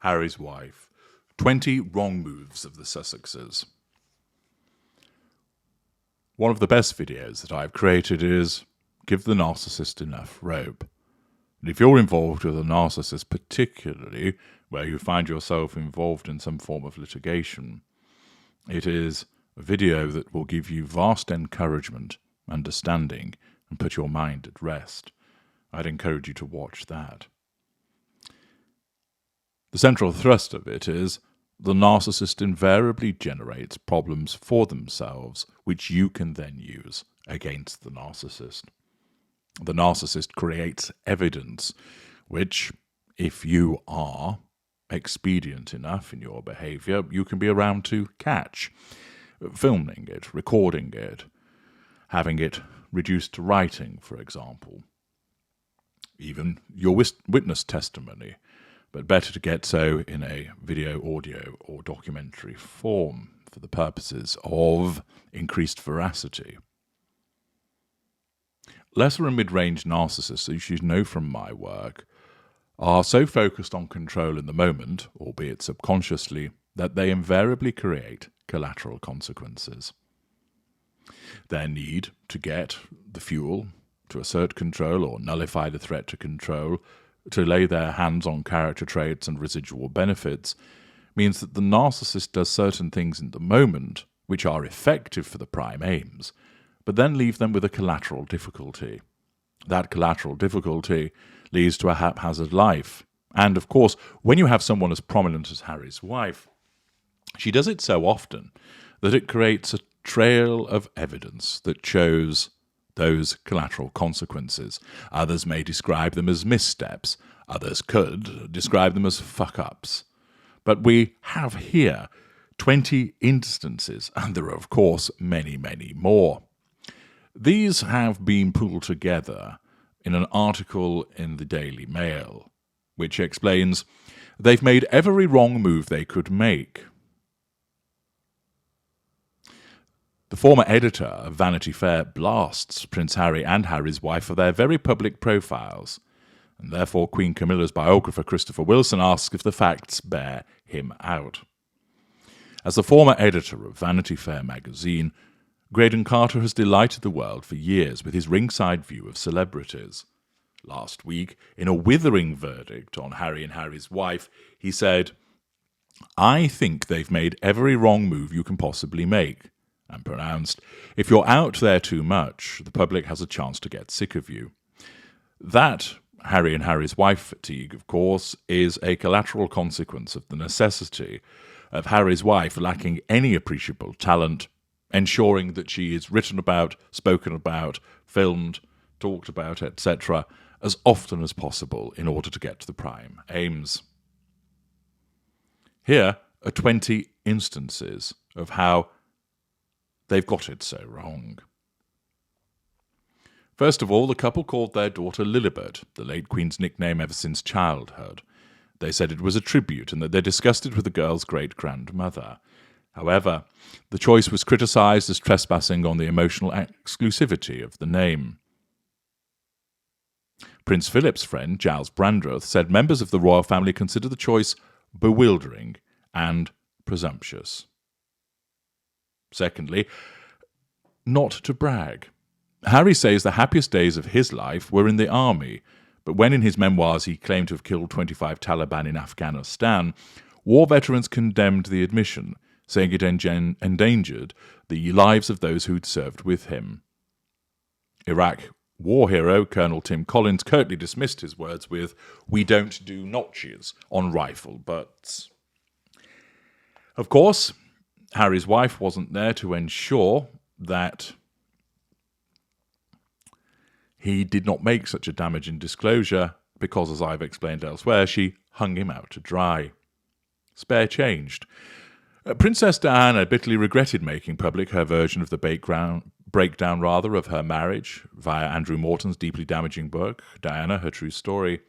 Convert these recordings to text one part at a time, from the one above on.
Harry's wife. 20 wrong moves of the Sussexes. One of the best videos that I've created is give the narcissist enough rope. And if you're involved with a narcissist, particularly where you find yourself involved in some form of litigation, it is a video that will give you vast encouragement, understanding, and put your mind at rest. I'd encourage you to watch that. The central thrust of it is the narcissist invariably generates problems for themselves, which you can then use against the narcissist. The narcissist creates evidence, which, if you are expedient enough in your behavior, you can be around to catch. Filming it, recording it, having it reduced to writing, for example. Even your witness testimony, but better to get so in a video, audio, or documentary form for the purposes of increased veracity. Lesser and mid-range narcissists, as you know from my work, are so focused on control in the moment, albeit subconsciously, that they invariably create collateral consequences. Their need to get the fuel, to assert control or nullify the threat to control, to lay their hands on character traits and residual benefits, means that the narcissist does certain things in the moment which are effective for the prime aims, but then leave them with a collateral difficulty. That collateral difficulty leads to a haphazard life. And, of course, when you have someone as prominent as Harry's wife, she does it so often that it creates a trail of evidence that shows those collateral consequences. Others may describe them as missteps. Others could describe them as fuck-ups. But we have here 20 instances, and there are, of course, many, many more. These have been pulled together in an article in the Daily Mail, which explains they've made every wrong move they could make. The former editor of Vanity Fair blasts Prince Harry and Harry's wife for their very public profiles, and therefore Queen Camilla's biographer Christopher Wilson asks if the facts bear him out. As the former editor of Vanity Fair magazine, Graydon Carter has delighted the world for years with his ringside view of celebrities. Last week, in a withering verdict on Harry and Harry's wife, he said, "I think they've made every wrong move you can possibly make," and pronounced, "If you're out there too much, the public has a chance to get sick of you." That Harry and Harry's wife fatigue, of course, is a collateral consequence of the necessity of Harry's wife lacking any appreciable talent, ensuring that she is written about, spoken about, filmed, talked about, etc., as often as possible in order to get to the prime aims. Here are 20 instances of how they've got it so wrong. First of all, the couple called their daughter Lilibet, the late Queen's nickname ever since childhood. They said it was a tribute and that they discussed it with the girl's great-grandmother. However, the choice was criticised as trespassing on the emotional exclusivity of the name. Prince Philip's friend, Giles Brandreth, said members of the royal family consider the choice bewildering and presumptuous. Secondly, not to brag. Harry says the happiest days of his life were in the army, but when in his memoirs he claimed to have killed 25 Taliban in Afghanistan, war veterans condemned the admission, saying it endangered the lives of those who'd served with him. Iraq war hero Colonel Tim Collins curtly dismissed his words with, "We don't do notches on rifle butts." Of course, Harry's wife wasn't there to ensure that he did not make such a damaging disclosure because, as I've explained elsewhere, she hung him out to dry. Spare changed. Princess Diana bitterly regretted making public her version of the breakdown of her marriage via Andrew Morton's deeply damaging book, Diana, Her True Story.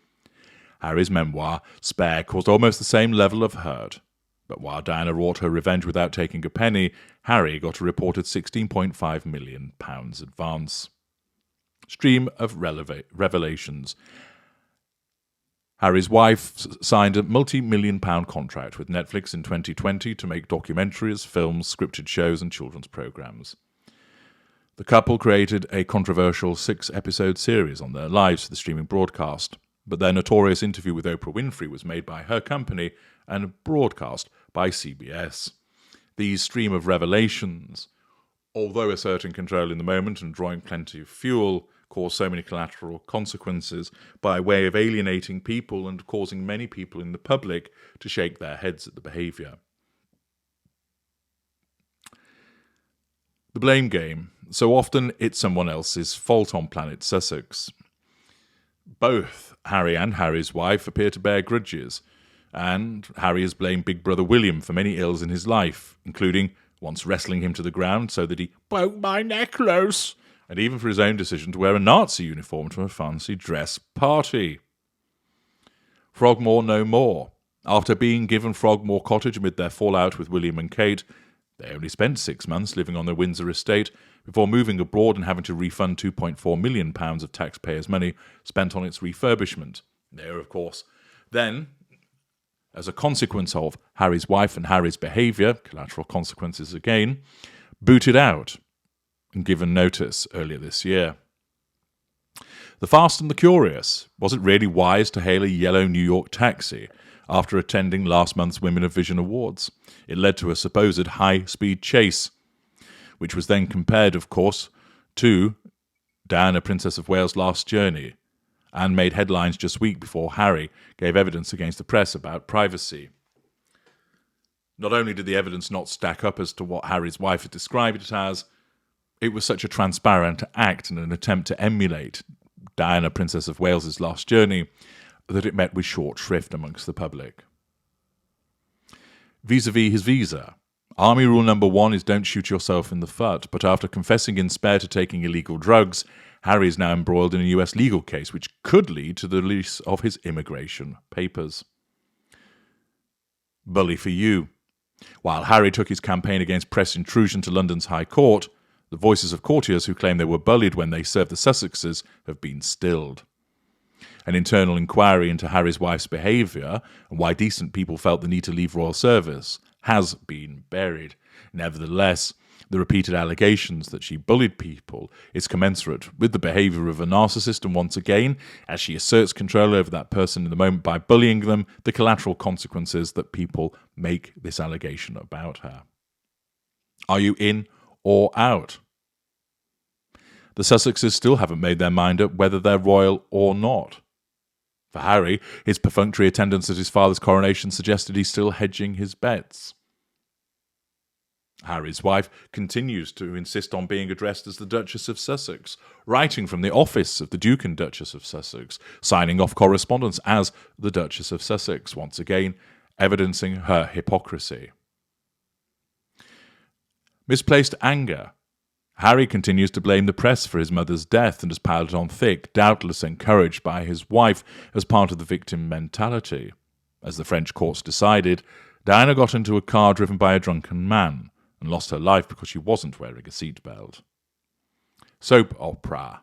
Harry's memoir, Spare, caused almost the same level of hurt. But while Diana wrought her revenge without taking a penny, Harry got a reported £16.5 million advance. Stream of revelations. Harry's wife signed a multi-million-pound contract with Netflix in 2020 to make documentaries, films, scripted shows and children's programs. The couple created a controversial 6-episode series on their lives for the streaming broadcast, but their notorious interview with Oprah Winfrey was made by her company and broadcast by CBS. These stream of revelations, although asserting control in the moment and drawing plenty of fuel, cause so many collateral consequences by way of alienating people and causing many people in the public to shake their heads at the behaviour. The blame game. So often it's someone else's fault on planet Sussex. Both Harry and Harry's wife appear to bear grudges, and Harry has blamed Big Brother William for many ills in his life, including once wrestling him to the ground so that he broke my necklace, and even for his own decision to wear a Nazi uniform to a fancy dress party. Frogmore no more. After being given Frogmore Cottage amid their fallout with William and Kate, they only spent 6 months living on their Windsor estate before moving abroad and having to refund £2.4 million of taxpayers' money spent on its refurbishment. They are, of course, then, as a consequence of Harry's wife and Harry's behaviour, collateral consequences again, booted out and given notice earlier this year. The Fast and the Curious. Was it really wise to hail a yellow New York taxi after attending last month's Women of Vision Awards? It led to a supposed high-speed chase, which was then compared, of course, to Diana, Princess of Wales' last journey, and made headlines just week before Harry gave evidence against the press about privacy. Not only did the evidence not stack up as to what Harry's wife had described it as, it was such a transparent act and an attempt to emulate Diana, Princess of Wales' last journey, that it met with short shrift amongst the public. Vis-a-vis his visa. Army rule number 1 is don't shoot yourself in the foot, but after confessing in spare to taking illegal drugs, Harry is now embroiled in a US legal case which could lead to the release of his immigration papers. Bully for you. While Harry took his campaign against press intrusion to London's High Court, the voices of courtiers who claim they were bullied when they served the Sussexes have been stilled. An internal inquiry into Harry's wife's behaviour and why decent people felt the need to leave royal service has been buried. Nevertheless, the repeated allegations that she bullied people is commensurate with the behaviour of a narcissist, and once again, as she asserts control over that person in the moment by bullying them, the collateral consequences that people make this allegation about her. Are you in or out? The Sussexes still haven't made their mind up whether they're royal or not. For Harry, his perfunctory attendance at his father's coronation suggested he's still hedging his bets. Harry's wife continues to insist on being addressed as the Duchess of Sussex, writing from the office of the Duke and Duchess of Sussex, signing off correspondence as the Duchess of Sussex, once again evidencing her hypocrisy. Misplaced anger. Harry continues to blame the press for his mother's death and has piled it on thick, doubtless encouraged by his wife as part of the victim mentality. As the French courts decided, Diana got into a car driven by a drunken man and lost her life because she wasn't wearing a seatbelt. Soap opera.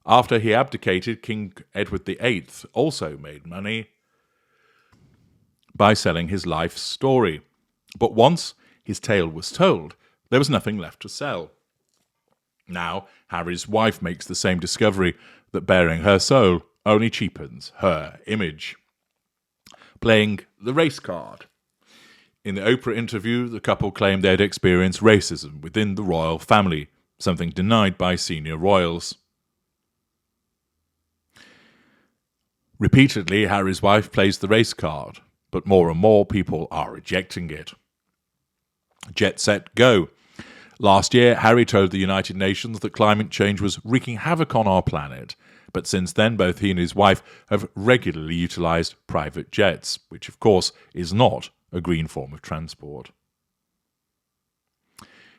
After he abdicated, King Edward VIII also made money by selling his life story. But once his tale was told, there was nothing left to sell. Now, Harry's wife makes the same discovery, that bearing her soul only cheapens her image. Playing the race card. In the Oprah interview, the couple claimed they had experienced racism within the royal family, something denied by senior royals. Repeatedly, Harry's wife plays the race card, but more and more people are rejecting it. Jet, set, go. Last year, Harry told the United Nations that climate change was wreaking havoc on our planet, but since then both he and his wife have regularly utilised private jets, which of course is not a green form of transport.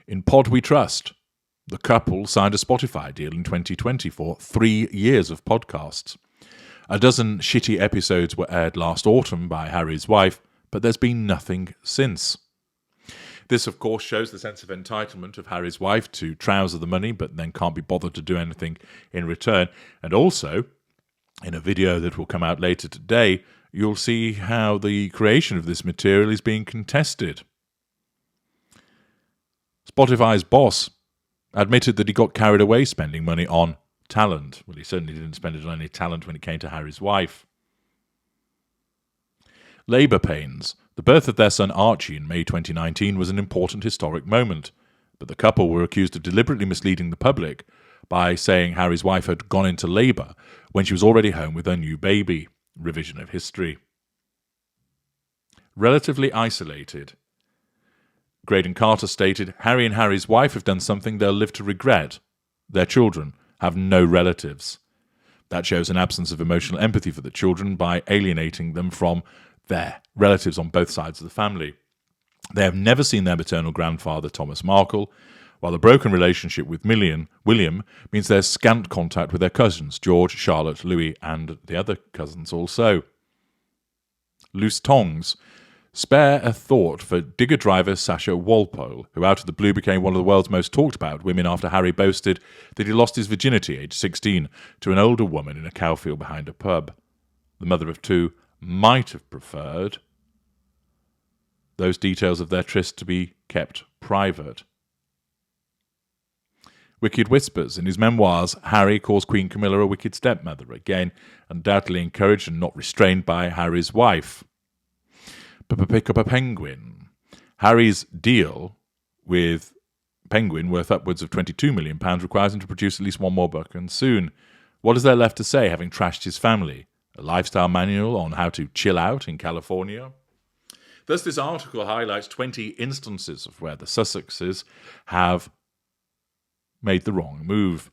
In Pod We Trust, the couple signed a Spotify deal in 2020 for 3 years of podcasts. A dozen shitty episodes were aired last autumn by Harry's wife, but there's been nothing since. This, of course, shows the sense of entitlement of Harry's wife to trouser the money, but then can't be bothered to do anything in return. And also, In a video that will come out later today, you'll see how the creation of this material is being contested. Spotify's boss admitted that he got carried away spending money on talent. Well, he certainly didn't spend it on any talent when it came to Harry's wife. Labour pains. The birth of their son Archie in May 2019 was an important historic moment, but the couple were accused of deliberately misleading the public by saying Harry's wife had gone into labour when she was already home with her new baby. Revision of history. Relatively isolated. Graydon Carter stated, Harry and Harry's wife have done something they'll live to regret. Their children have no relatives. That shows an absence of emotional empathy for the children by alienating them from their relatives on both sides of the family. They have never seen their maternal grandfather, Thomas Markle, while the broken relationship with William means there's scant contact with their cousins, George, Charlotte, Louis, and the other cousins also. Loose tongs. Spare a thought for digger driver Sasha Walpole, who out of the blue became one of the world's most talked about women after Harry boasted that he lost his virginity, aged 16, to an older woman in a cowfield behind a pub. The mother of two might have preferred those details of their tryst to be kept private. Wicked whispers. In his memoirs, Harry calls Queen Camilla a wicked stepmother, again undoubtedly encouraged and not restrained by Harry's wife. Pick up a penguin. Harry's deal with Penguin, worth upwards of £22 million, requires him to produce at least one more book, and soon. What is there left to say, having trashed his family? A lifestyle manual on how to chill out in California? Thus, this article highlights 20 instances of where the Sussexes have made the wrong move.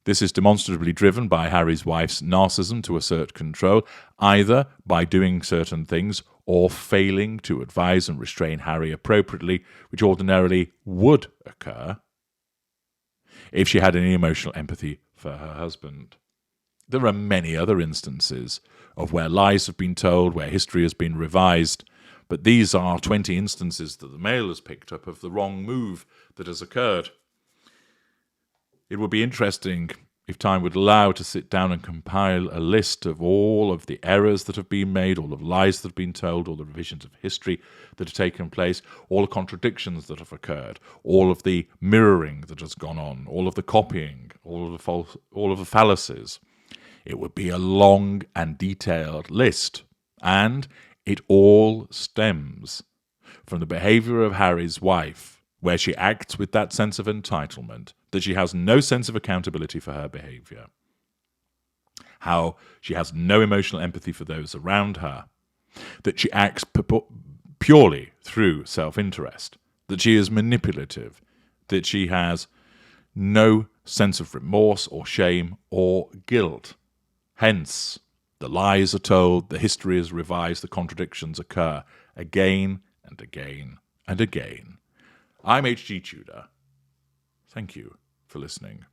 This is demonstrably driven by Harry's wife's narcissism to assert control, either by doing certain things or failing to advise and restrain Harry appropriately, which ordinarily would occur if she had any emotional empathy for her husband. There are many other instances of where lies have been told, where history has been revised, but these are 20 instances that the Mail has picked up of the wrong move that has occurred. It would be interesting, if time would allow, to sit down and compile a list of all of the errors that have been made, all of the lies that have been told, all the revisions of history that have taken place, all the contradictions that have occurred, all of the mirroring that has gone on, all of the copying, all of the fallacies. It would be a long and detailed list, and it all stems from the behaviour of Harry's wife, where she acts with that sense of entitlement, that she has no sense of accountability for her behaviour, how she has no emotional empathy for those around her, that she acts purely through self-interest, that she is manipulative, that she has no sense of remorse or shame or guilt. Hence, the lies are told, the history is revised, the contradictions occur again and again and again. I'm H.G. Tudor. Thank you for listening.